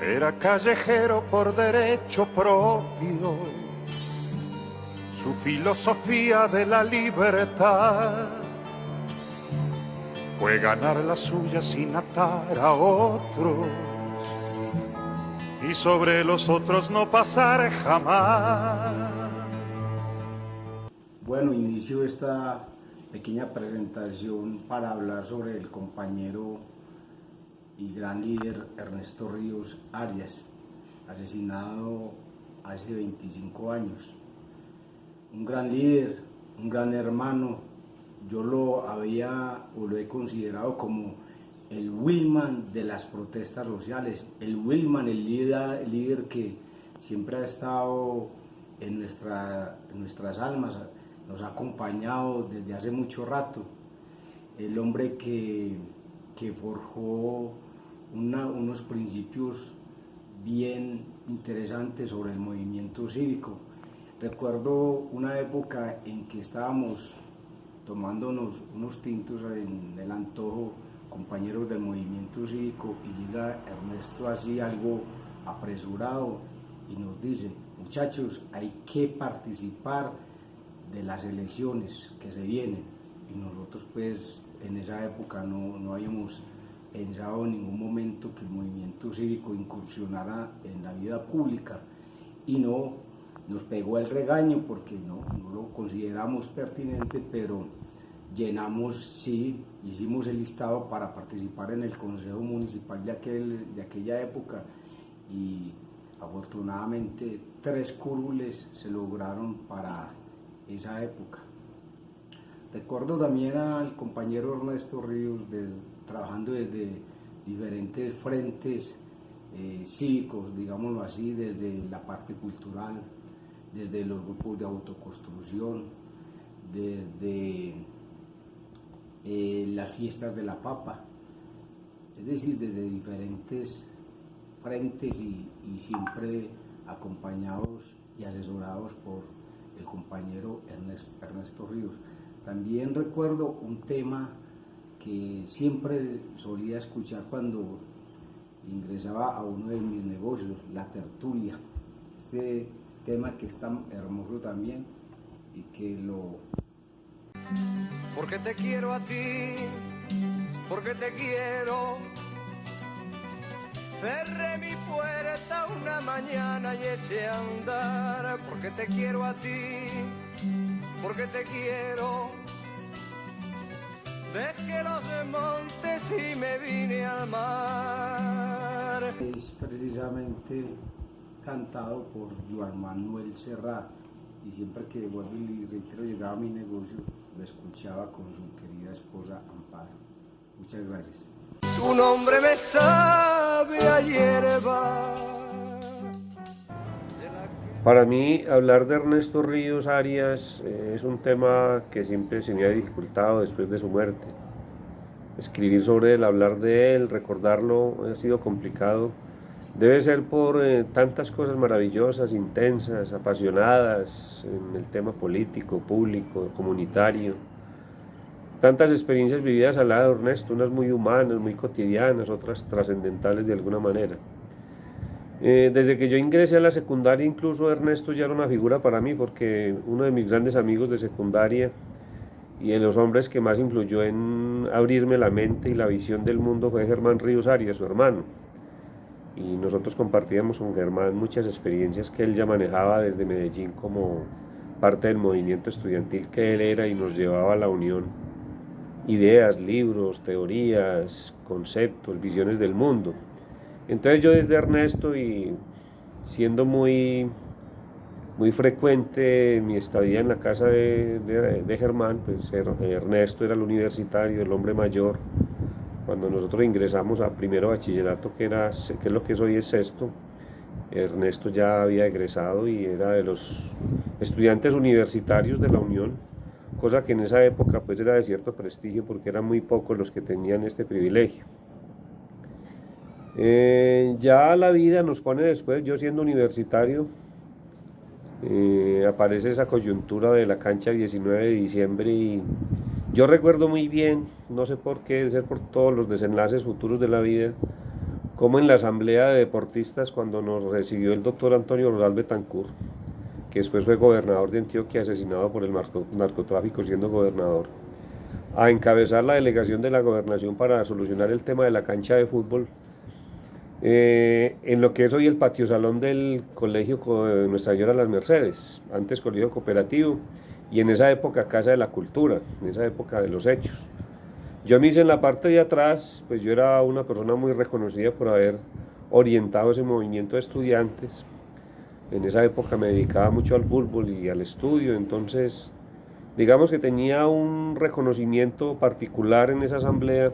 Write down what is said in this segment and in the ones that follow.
Era callejero por derecho propio, su filosofía de la libertad fue ganar la suya sin atar a otros y sobre los otros no pasar jamás. Bueno, inicio esta pequeña presentación para hablar sobre el compañero y gran líder Ernesto Ríos Arias, asesinado hace 25 años. Un gran líder, un gran hermano. Yo lo he considerado como el Wilman de las protestas sociales, el Wilman, el líder que siempre ha estado en nuestras almas, nos ha acompañado desde hace mucho rato, el hombre que forjó unos principios bien interesantes sobre el movimiento cívico. Recuerdo una época en que estábamos tomándonos unos tintos en el Antojo, compañeros del movimiento cívico, y llega Ernesto así algo apresurado y nos dice: muchachos, hay que participar de las elecciones que se vienen. Y nosotros pues en esa época no habíamos pensado en ningún momento que el movimiento cívico incursionara en la vida pública, y nos pegó el regaño porque no lo consideramos pertinente, pero hicimos el listado para participar en el Consejo Municipal de aquella época, y afortunadamente 3 curules se lograron para esa época. Recuerdo también al compañero Ernesto Ríos trabajando desde diferentes frentes cívicos, digámoslo así, desde la parte cultural, desde los grupos de autoconstrucción, desde las fiestas de la papa, es decir, desde diferentes frentes y siempre acompañados y asesorados por el compañero Ernesto Ríos. También recuerdo un tema que siempre solía escuchar cuando ingresaba a uno de mis negocios, la tertulia. Este tema que es tan hermoso también y que Porque te quiero a ti, porque te quiero. Cerré mi puerta una mañana y eché a andar, porque te quiero a ti, porque te quiero. Dejé los montes y me vine al mar. es precisamente cantado por Joan Manuel Serrat, y siempre que vuelvo y reitero, llegaba a mi negocio, lo escuchaba con su querida esposa Amparo. Muchas gracias. Tu nombre me sabe a hierba. Para mí, hablar de Ernesto Ríos Arias es un tema que siempre se me ha dificultado después de su muerte. Escribir sobre él, hablar de él, recordarlo ha sido complicado. Debe ser por tantas cosas maravillosas, intensas, apasionadas en el tema político, público, comunitario. Tantas experiencias vividas al lado de Ernesto, unas muy humanas, muy cotidianas, otras trascendentales de alguna manera. Desde que yo ingresé a la secundaria, incluso Ernesto ya era una figura para mí, porque uno de mis grandes amigos de secundaria y de los hombres que más influyó en abrirme la mente y la visión del mundo fue Germán Ríos Arias, su hermano. Y nosotros compartíamos con Germán muchas experiencias que él ya manejaba desde Medellín como parte del movimiento estudiantil que él era, y nos llevaba a la unión ideas, libros, teorías, conceptos, visiones del mundo. Entonces yo desde Ernesto, y siendo muy frecuente mi estadía en la casa de Germán, pues Ernesto era el universitario, el hombre mayor. Cuando nosotros ingresamos a primero bachillerato, que es lo que es hoy, es sexto, Ernesto ya había egresado y era de los estudiantes universitarios de la Unión, cosa que en esa época pues era de cierto prestigio porque eran muy pocos los que tenían este privilegio. Ya la vida nos pone después, yo siendo universitario, aparece esa coyuntura de la cancha 19 de diciembre y yo recuerdo muy bien, no sé por qué, debe ser por todos los desenlaces futuros de la vida, como en la asamblea de deportistas cuando nos recibió el doctor Antonio Rodal Betancourt, que después fue gobernador de Antioquia, asesinado por el narcotráfico siendo gobernador, a encabezar la delegación de la gobernación para solucionar el tema de la cancha de fútbol, en lo que es hoy el patio salón del colegio Nuestra Señora de las Mercedes, antes colegio cooperativo, y en esa época Casa de la Cultura, en esa época de los hechos. Yo me hice en la parte de atrás, pues yo era una persona muy reconocida por haber orientado ese movimiento de estudiantes. En esa época me dedicaba mucho al fútbol y al estudio, entonces digamos que tenía un reconocimiento particular en esa asamblea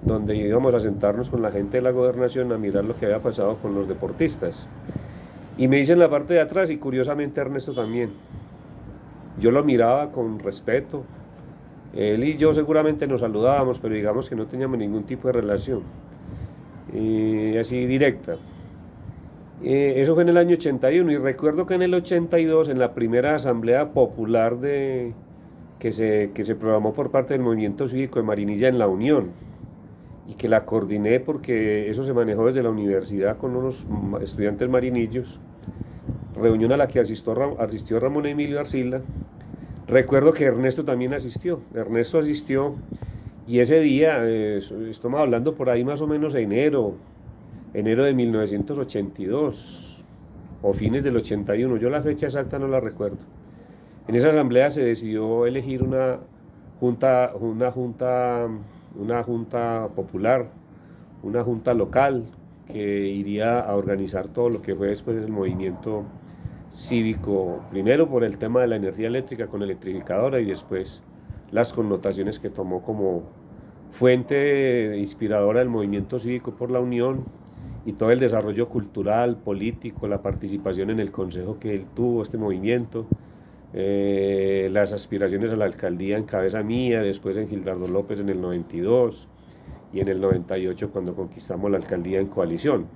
donde íbamos a sentarnos con la gente de la gobernación a mirar lo que había pasado con los deportistas. Y me hice en la parte de atrás y curiosamente Ernesto también. Yo lo miraba con respeto. Él y yo seguramente nos saludábamos, pero digamos que no teníamos ningún tipo de relación. Así directa. Eso fue en el año 81 y recuerdo que en el 82, en la primera asamblea popular que se programó por parte del movimiento cívico de Marinilla en La Unión, y que la coordiné porque eso se manejó desde la universidad con unos estudiantes marinillos, reunión a la que asistió Ramón Emilio Arcila. Recuerdo que Ernesto también asistió. Ernesto asistió y ese día, estamos hablando por ahí más o menos de enero de 1982 o fines del 81, yo la fecha exacta no la recuerdo. En esa asamblea se decidió elegir una junta popular, una junta local que iría a organizar todo lo que fue después el movimiento cívico, primero por el tema de la energía eléctrica con electrificadora y después las connotaciones que tomó como fuente inspiradora del movimiento cívico por la Unión y todo el desarrollo cultural, político, la participación en el consejo que él tuvo, este movimiento, las aspiraciones a la alcaldía en cabeza mía, después en Gildardo López en el 92 y en el 98 cuando conquistamos la alcaldía en coalición.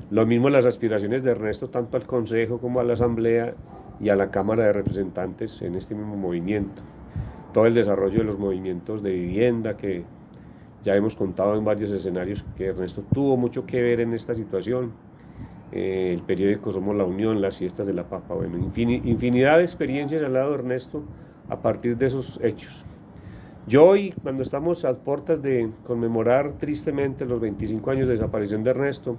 Lo mismo las aspiraciones de Ernesto tanto al consejo como a la asamblea y a la Cámara de Representantes en este mismo movimiento. Todo el desarrollo de los movimientos de vivienda que ya hemos contado en varios escenarios que Ernesto tuvo mucho que ver en esta situación. El periódico Somos la Unión, las fiestas de la papa, bueno, infinidad de experiencias al lado de Ernesto a partir de esos hechos. Yo hoy, cuando estamos a puertas de conmemorar tristemente los 25 años de desaparición de Ernesto,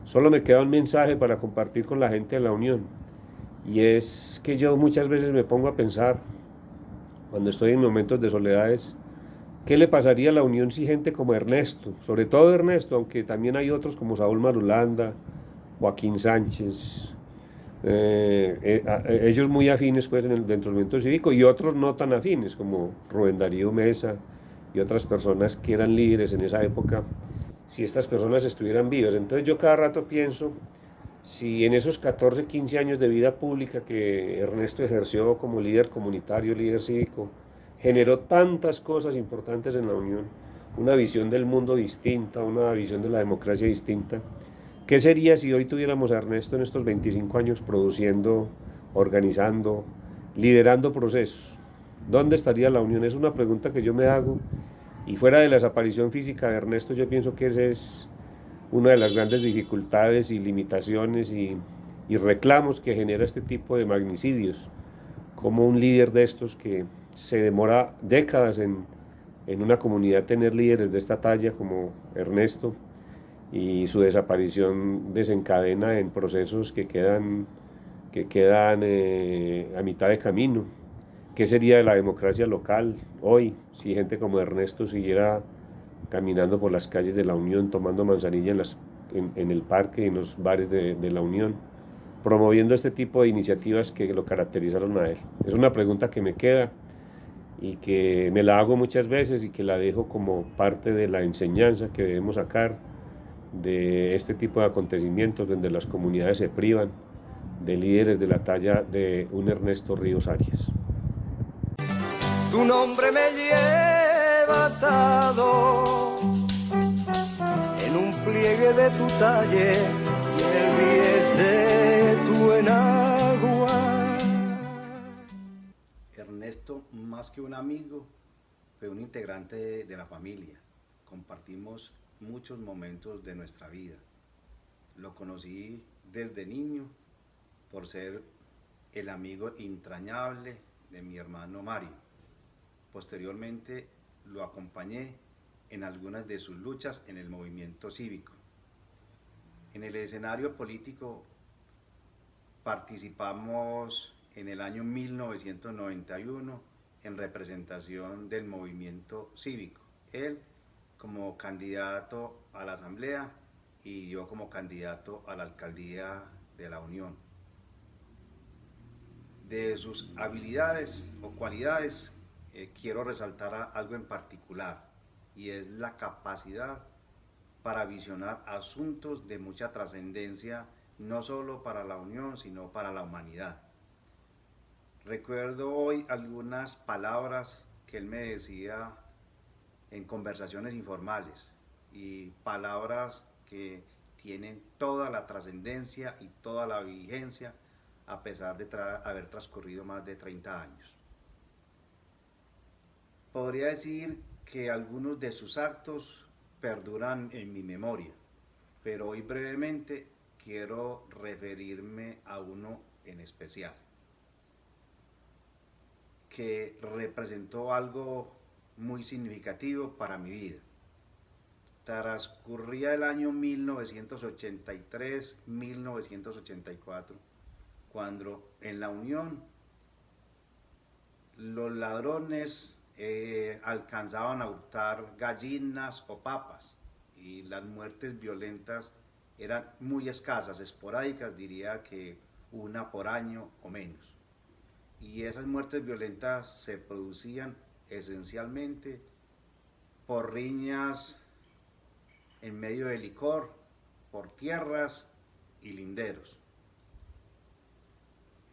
solo me queda un mensaje para compartir con la gente de la Unión, y es que yo muchas veces me pongo a pensar, cuando estoy en momentos de soledades, ¿qué le pasaría a la Unión si gente como Ernesto, sobre todo Ernesto, aunque también hay otros como Saúl Marulanda, Joaquín Sánchez, ellos muy afines pues, dentro del movimiento cívico y otros no tan afines como Rubén Darío Mesa y otras personas que eran líderes en esa época, si estas personas estuvieran vivas? Entonces yo cada rato pienso, si en esos 14, 15 años de vida pública que Ernesto ejerció como líder comunitario, líder cívico, generó tantas cosas importantes en la Unión, una visión del mundo distinta, una visión de la democracia distinta. ¿Qué sería si hoy tuviéramos a Ernesto en estos 25 años produciendo, organizando, liderando procesos? ¿Dónde estaría la Unión? Es una pregunta que yo me hago. Y fuera de la desaparición física de Ernesto, yo pienso que esa es una de las grandes dificultades y limitaciones y reclamos que genera este tipo de magnicidios. Como un líder de estos que se demora décadas en una comunidad tener líderes de esta talla como Ernesto, y su desaparición desencadena en procesos que quedan a mitad de camino. ¿Qué sería de la democracia local hoy si gente como Ernesto siguiera caminando por las calles de la Unión, tomando manzanilla en el parque y en los bares de la Unión, promoviendo este tipo de iniciativas que lo caracterizaron a él? Es una pregunta que me queda y que me la hago muchas veces y que la dejo como parte de la enseñanza que debemos sacar de este tipo de acontecimientos donde las comunidades se privan de líderes de la talla de un Ernesto Ríos Arias. Tu nombre me lleva atado en un pliegue de tu talle y en el bies de tu enagua. Ernesto, más que un amigo, fue un integrante de la familia. Compartimos muchos momentos de nuestra vida. Lo conocí desde niño por ser el amigo entrañable de mi hermano Mario. Posteriormente lo acompañé en algunas de sus luchas en el movimiento cívico. En el escenario político participamos en el año 1991 en representación del movimiento cívico. Él como candidato a la asamblea y yo como candidato a la alcaldía de la Unión. De sus habilidades o cualidades quiero resaltar algo en particular, y es la capacidad para visionar asuntos de mucha trascendencia, no solo para la Unión, sino para la humanidad. Recuerdo hoy algunas palabras que él me decía en conversaciones informales, y palabras que tienen toda la trascendencia y toda la vigencia a pesar de haber transcurrido más de 30 años. Podría decir que algunos de sus actos perduran en mi memoria, pero hoy brevemente quiero referirme a uno en especial, que representó algo muy significativo para mi vida. Transcurría el año 1983-1984, cuando en la Unión los ladrones alcanzaban a hurtar gallinas o papas, y las muertes violentas eran muy escasas, esporádicas, diría que una por año o menos. Y esas muertes violentas se producían esencialmente por riñas en medio de licor, por tierras y linderos.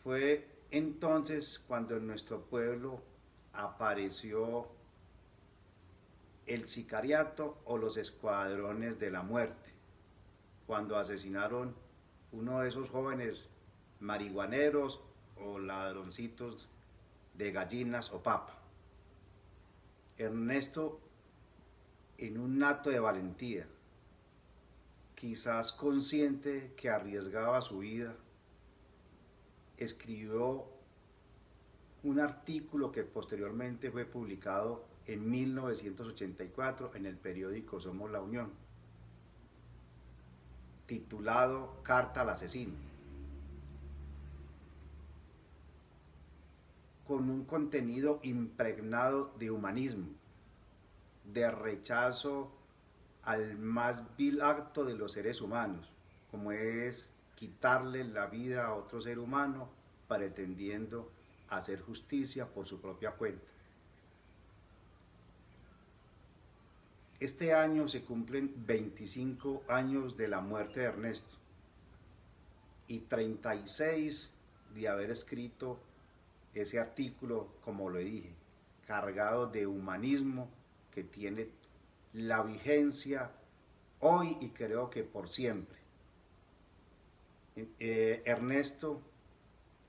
Fue entonces cuando en nuestro pueblo apareció el sicariato o los escuadrones de la muerte, cuando asesinaron uno de esos jóvenes marihuaneros o ladroncitos de gallinas o papa. Ernesto, en un acto de valentía, quizás consciente que arriesgaba su vida, escribió un artículo que posteriormente fue publicado en 1984 en el periódico Somos la Unión, titulado Carta al Asesino, con un contenido impregnado de humanismo, de rechazo al más vil acto de los seres humanos, como es quitarle la vida a otro ser humano pretendiendo hacer justicia por su propia cuenta. Este año se cumplen 25 años de la muerte de Ernesto y 36 de haber escrito ese artículo, como lo dije, cargado de humanismo que tiene la vigencia hoy y creo que por siempre. Ernesto,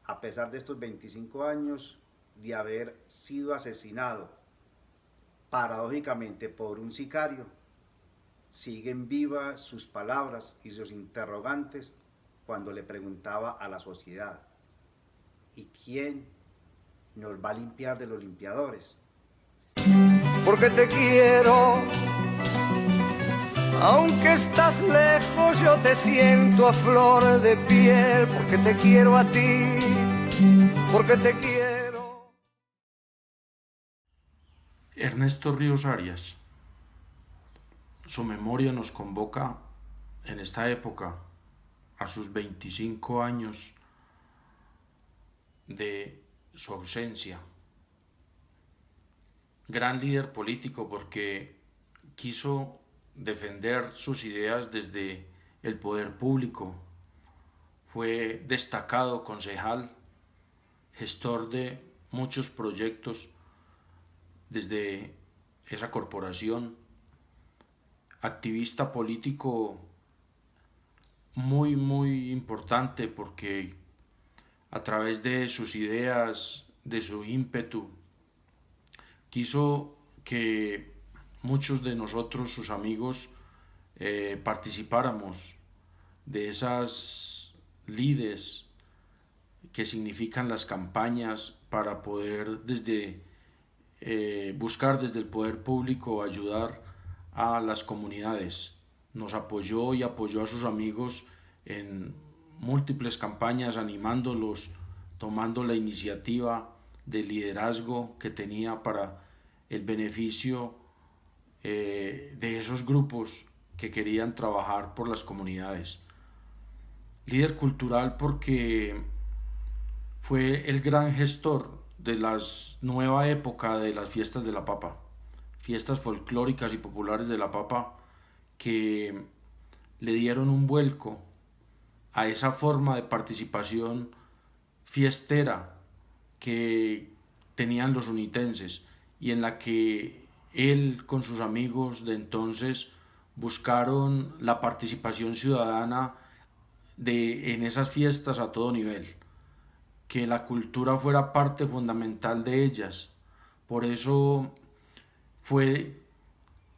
a pesar de estos 25 años de haber sido asesinado paradójicamente por un sicario, siguen vivas sus palabras y sus interrogantes cuando le preguntaba a la sociedad: ¿y quién nos va a limpiar de los limpiadores? Porque te quiero, aunque estás lejos yo te siento a flor de piel, porque te quiero a ti, porque te quiero. Ernesto Ríos Arias, su memoria nos convoca en esta época, a sus 25 años de su ausencia. Gran líder político porque quiso defender sus ideas desde el poder público. Fue destacado concejal, gestor de muchos proyectos desde esa corporación, activista político muy importante porque a través de sus ideas, de su ímpetu, quiso que muchos de nosotros, sus amigos, participáramos de esas lides que significan las campañas para poder buscar desde el poder público ayudar a las comunidades. Nos apoyó y apoyó a sus amigos en múltiples campañas, animándolos, tomando la iniciativa de liderazgo que tenía para el beneficio de esos grupos que querían trabajar por las comunidades. Líder cultural porque fue el gran gestor de la nueva época de las fiestas de la papa, fiestas folclóricas y populares de la papa que le dieron un vuelco a esa forma de participación fiestera que tenían los unitenses y en la que él con sus amigos de entonces buscaron la participación ciudadana en esas fiestas a todo nivel, que la cultura fuera parte fundamental de ellas. Por eso fue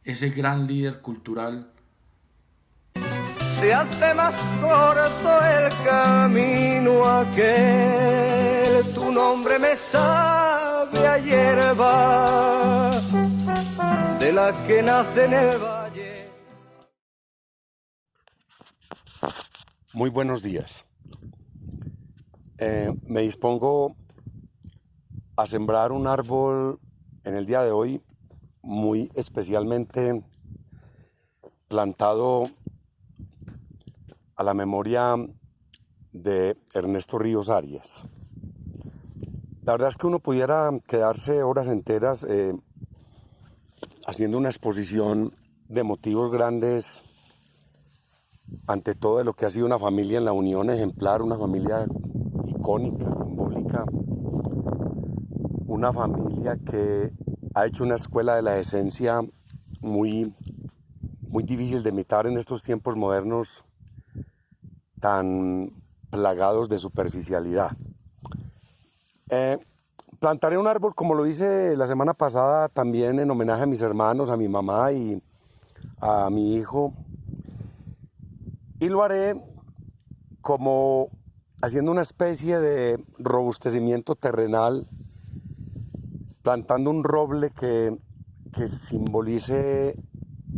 ese gran líder cultural. Se hace más corto el camino aquel, tu nombre me sabe a hierba de la que nace en el valle. Muy buenos días. Me dispongo a sembrar un árbol en el día de hoy, muy especialmente plantado a la memoria de Ernesto Ríos Arias. La verdad es que uno pudiera quedarse horas enteras haciendo una exposición de motivos grandes ante todo de lo que ha sido una familia en la unión ejemplar, una familia icónica, simbólica, una familia que ha hecho una escuela de la decencia muy difícil de imitar en estos tiempos modernos tan plagados de superficialidad. Plantaré un árbol, como lo hice la semana pasada, también en homenaje a mis hermanos, a mi mamá y a mi hijo. Y lo haré como haciendo una especie de robustecimiento terrenal, plantando un roble que simbolice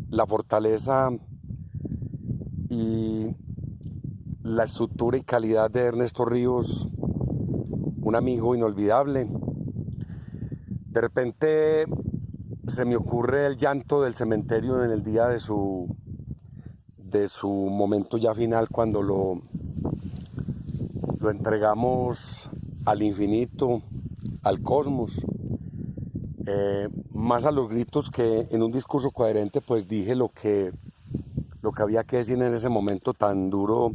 la fortaleza y la estructura y calidad de Ernesto Ríos, un amigo inolvidable. De repente se me ocurre el llanto del cementerio en el día de su momento ya final, cuando lo entregamos al infinito, al cosmos, más a los gritos que en un discurso coherente pues dije lo que había que decir en ese momento tan duro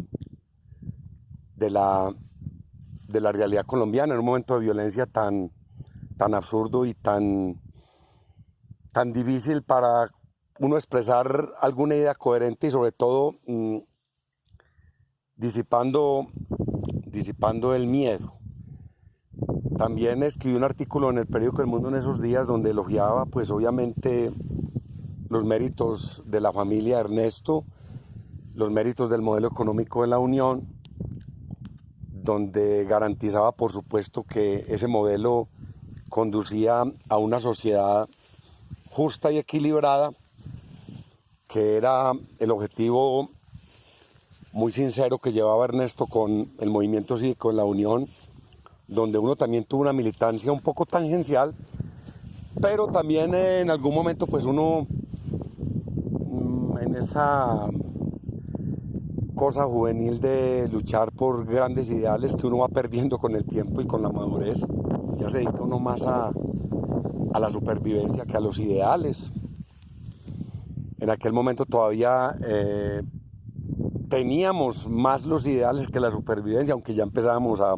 de la realidad colombiana, en un momento de violencia tan absurdo y tan difícil para uno expresar alguna idea coherente y sobre todo disipando el miedo. También escribí un artículo en el periódico El Mundo en esos días donde elogiaba pues obviamente los méritos de la familia Ernesto, los méritos del modelo económico de la Unión, donde garantizaba por supuesto que ese modelo conducía a una sociedad justa y equilibrada, que era el objetivo muy sincero que llevaba Ernesto con el movimiento cívico de la Unión, donde uno también tuvo una militancia un poco tangencial, pero también en algún momento pues uno en esa cosa juvenil de luchar por grandes ideales que uno va perdiendo con el tiempo y con la madurez, ya se dedica uno más a la supervivencia que a los ideales. En aquel momento todavía teníamos más los ideales que la supervivencia, aunque ya empezábamos a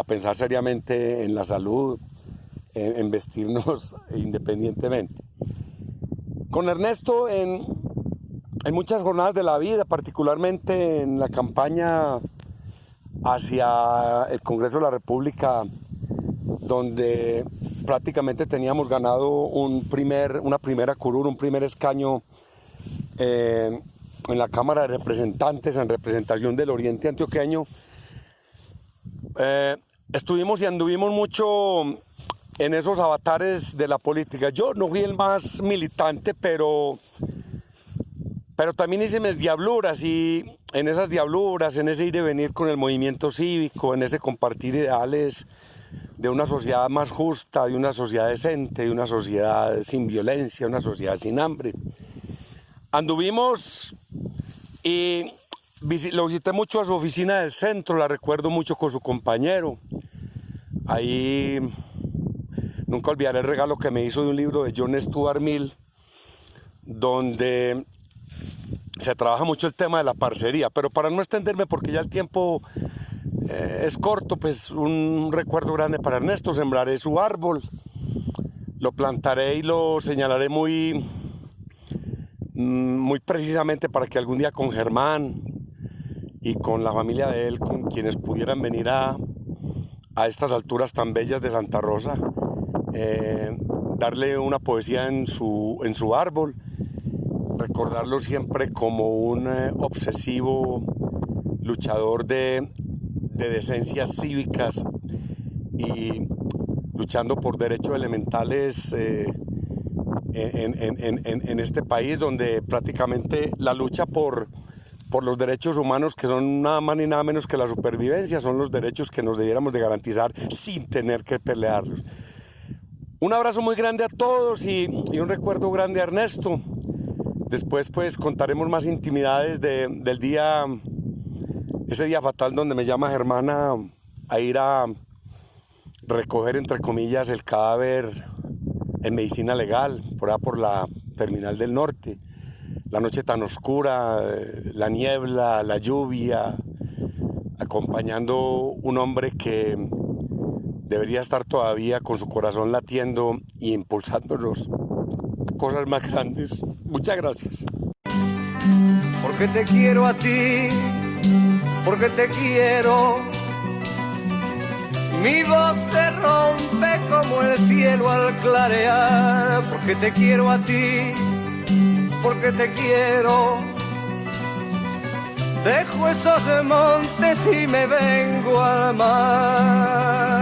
pensar seriamente en la salud, en vestirnos independientemente. Con Ernesto en muchas jornadas de la vida, particularmente en la campaña hacia el Congreso de la República, donde prácticamente teníamos ganado una primera curul, un primer escaño en la Cámara de Representantes en representación del Oriente Antioqueño. Estuvimos y anduvimos mucho en esos avatares de la política. Yo no fui el más militante, pero también hice mis diabluras, y en esas diabluras, en ese ir y venir con el movimiento cívico, en ese compartir ideales de una sociedad más justa, de una sociedad decente, de una sociedad sin violencia, una sociedad sin hambre. Anduvimos y lo visité mucho a su oficina del centro, la recuerdo mucho con su compañero. Ahí nunca olvidaré el regalo que me hizo de un libro de John Stuart Mill, donde se trabaja mucho el tema de la parcería, pero para no extenderme porque ya el tiempo es corto, pues un recuerdo grande para Ernesto. Sembraré su árbol, lo plantaré y lo señalaré muy precisamente para que algún día con Germán y con la familia de él, con quienes pudieran venir a estas alturas tan bellas de Santa Rosa, darle una poesía en su árbol, recordarlo siempre como un obsesivo luchador de decencias cívicas y luchando por derechos elementales en este país, donde prácticamente la lucha por los derechos humanos, que son nada más ni nada menos que la supervivencia, son los derechos que nos debiéramos de garantizar sin tener que pelearlos. Un abrazo muy grande a todos y un recuerdo grande a Ernesto. Después pues contaremos más intimidades del día, ese día fatal donde me llama Germán a ir a recoger, entre comillas, el cadáver en medicina legal, por allá por la terminal del norte. La noche tan oscura, la niebla, la lluvia, acompañando un hombre que debería estar todavía con su corazón latiendo y impulsándonos a cosas más grandes. Muchas gracias. Porque te quiero a ti, porque te quiero. Mi voz se rompe como el cielo al clarear, porque te quiero a ti, porque te quiero. Dejo esos montes y me vengo al mar.